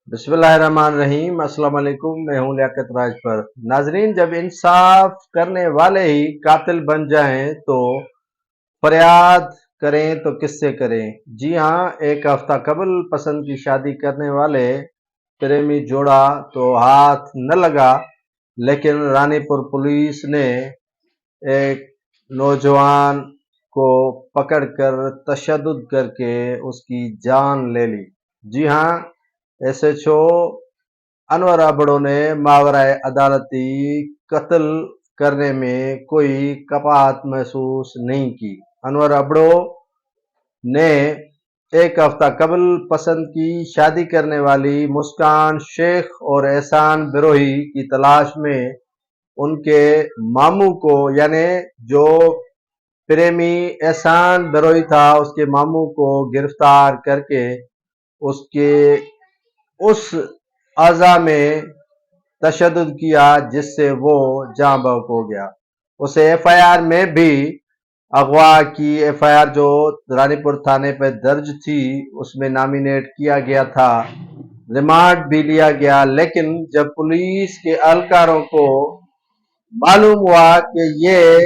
बिस्मिल्लाहिर्रहमानिर्रहीम। अस्सलाम वालेकुम। मैं हूं लियाकत राज पर। नाजरीन, जब इंसाफ करने वाले ही कातिल बन जाएं तो फरियाद करें तो किससे करें। जी हाँ, एक हफ्ता कबल पसंद की शादी करने वाले प्रेमी जोड़ा तो हाथ न लगा, लेकिन रानीपुर पुलिस ने एक नौजवान को पकड़कर तशद्दुद करके उसकी जान ले ली। जी हाँ, एसएचओ अनवर अबड़ो ने मावराए अदालती कत्ल करने में कोई कपाहत महसूस नहीं की। अनवर अबड़ो ने एक हफ्ता कबल पसंद की शादी करने वाली मुस्कान शेख और एहसान बिरोही की तलाश में उनके मामू को, यानी जो प्रेमी एहसान बिरोही था, उसके मामू को गिरफ्तार करके उसके उस अज़ा में तशद्दुद किया जिससे वो जाँ बहक हो गया। उसे एफआईआर में भी अगवा की एफआईआर जो रानीपुर थाने पर दर्ज थी उसमें नॉमिनेट किया गया था। रिमांड भी लिया गया, लेकिन जब पुलिस के एहलकारों को मालूम हुआ कि ये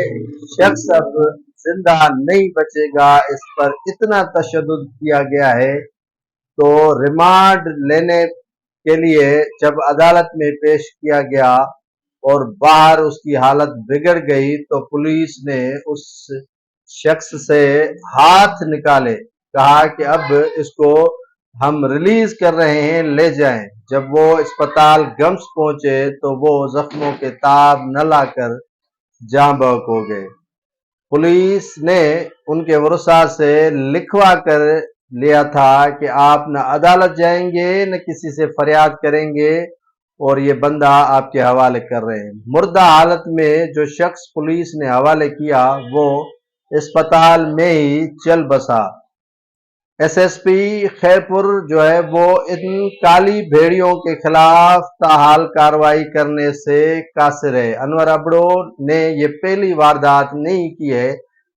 शख्स अब जिंदा नहीं बचेगा, इस पर इतना तशद्दुद किया गया है, तो रिमांड लेने के लिए जब अदालत में पेश किया गया और बाहर उसकी हालत बिगड़ गई तो पुलिस ने उस शख्स से हाथ निकाले, कहा कि अब इसको हम रिलीज कर रहे हैं, ले जाएं। जब वो अस्पताल गम्स पहुंचे तो वो जख्मों के ताब न लाकर जाँ बहक हो गए। पुलिस ने उनके वरसा से लिखवा कर लिया था कि आप न अदालत जाएंगे न किसी से फरियाद करेंगे और ये बंदा आपके हवाले कर रहे हैं। मुर्दा हालत में जो शख्स पुलिस ने हवाले किया वो अस्पताल में ही चल बसा। एसएसपी खैरपुर जो है वो इन काली भेड़ियों के खिलाफ ताहाल कार्रवाई करने से कासिर है। अनवर अबड़ो ने ये पहली वारदात नहीं की है,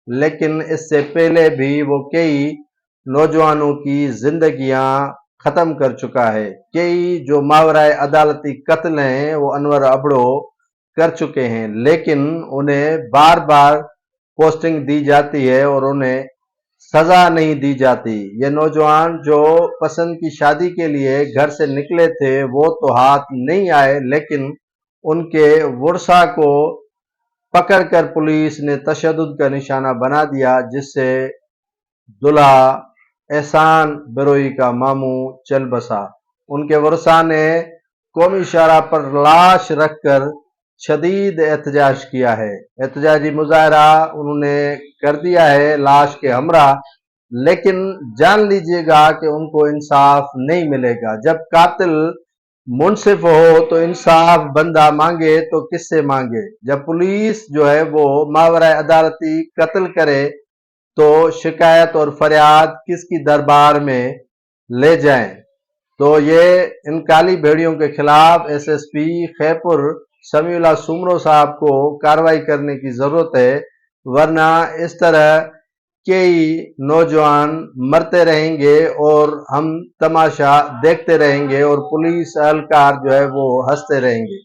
लेकिन इससे पहले भी वो कई नौजवानों की जिंदगियां खत्म कर चुका है। कई जो मावराए अदालती कत्ल हैं वो अनवर अबड़ो कर चुके हैं, लेकिन उन्हें बार बार पोस्टिंग दी जाती है और उन्हें सजा नहीं दी जाती। ये नौजवान जो पसंद की शादी के लिए घर से निकले थे वो तो हाथ नहीं आए, लेकिन उनके वरसा को पकड़कर पुलिस ने तशद्दुद का निशाना बना दिया, जिससे दुल्हा एहसान बिरोही का मामू चल बसा। उनके वरसा ने कौमी शाहराह पर लाश रखकर शदीद एहतजाज किया है। एहतजाजी मुजाहरा उन्होंने कर दिया है लाश के हमरा, लेकिन जान लीजिएगा कि उनको इंसाफ नहीं मिलेगा। जब कातिल मुनसिफ हो तो इंसाफ बंदा मांगे तो किससे मांगे। जब पुलिस जो है वो मावराए अदालती कत्ल करे तो शिकायत और फरियाद किसकी दरबार में ले जाएं। तो ये इन काली भेड़ियों के खिलाफ एसएसपी खैरपुर समीउल्लाह सुमरो साहब को कार्रवाई करने की जरूरत है, वरना इस तरह कई नौजवान मरते रहेंगे और हम तमाशा देखते रहेंगे और पुलिस एहलकार जो है वो हंसते रहेंगे।